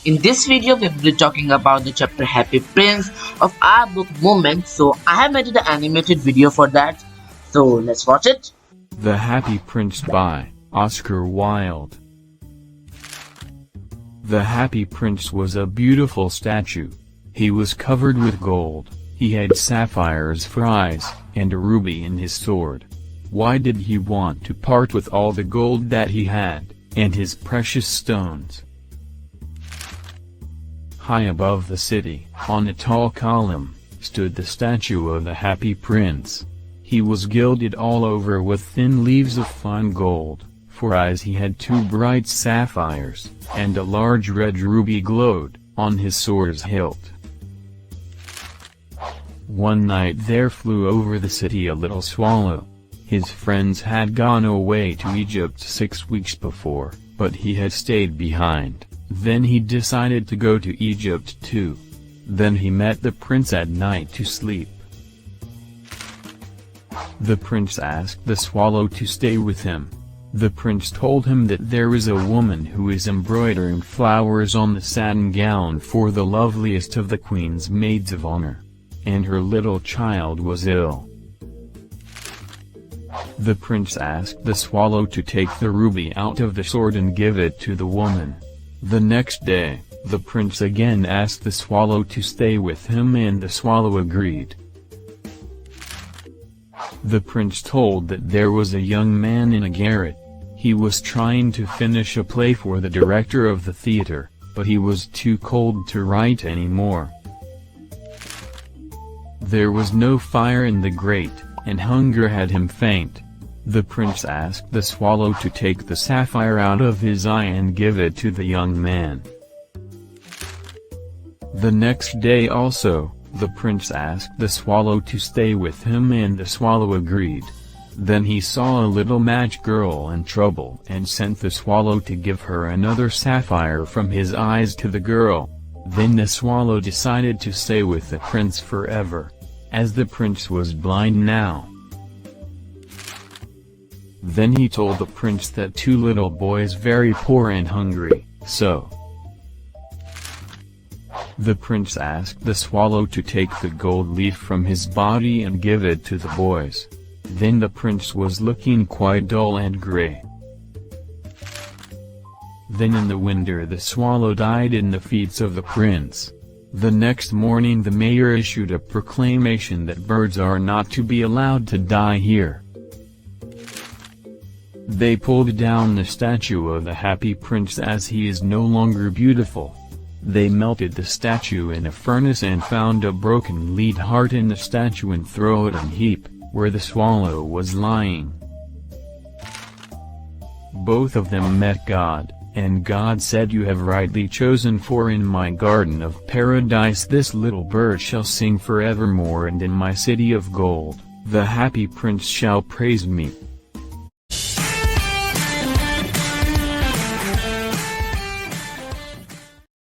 In this video, we will be talking about the chapter Happy Prince of our book Moment. So I have made an animated video for that. So let's watch it. The Happy Prince by Oscar Wilde. The Happy Prince was a beautiful statue. He was covered with gold, he had sapphires for eyes, and a ruby in his sword. Why did he want to part with all the gold that he had, and his precious stones? High above the city, on a tall column, stood the statue of the Happy Prince. He was gilded all over with thin leaves of fine gold. For eyes he had 2 bright sapphires, and a large red ruby glowed on his sword's hilt. One night there flew over the city a little swallow. His friends had gone away to Egypt 6 weeks before, but he had stayed behind. Then he decided to go to Egypt too. Then he met the prince at night to sleep. The prince asked the swallow to stay with him. The prince told him that there is a woman who is embroidering flowers on the satin gown for the loveliest of the queen's maids of honor. And her little child was ill. The prince asked the swallow to take the ruby out of the sword and give it to the woman. The next day, the prince again asked the swallow to stay with him and the swallow agreed. The prince told that there was a young man in a garret. He was trying to finish a play for the director of the theater, but he was too cold to write any more. There was no fire in the grate, and hunger had him faint. The prince asked the swallow to take the sapphire out of his eye and give it to the young man. The next day also, the prince asked the swallow to stay with him and the swallow agreed. Then he saw a little match girl in trouble and sent the swallow to give her another sapphire from his eyes to the girl. Then the swallow decided to stay with the prince forever, as the prince was blind now. Then he told the prince that 2 little boys very poor and hungry, so the prince asked the swallow to take the gold leaf from his body and give it to the boys. Then the prince was looking quite dull and grey. Then in the winter the swallow died in the feet of the prince. The next morning the mayor issued a proclamation that birds are not to be allowed to die here. They pulled down the statue of the Happy Prince as he is no longer beautiful. They melted the statue in a furnace and found a broken lead heart in the statue and throw it in a heap, where the swallow was lying. Both of them met God, and God said, "You have rightly chosen, for in my garden of paradise this little bird shall sing forevermore, and in my city of gold, the Happy Prince shall praise me."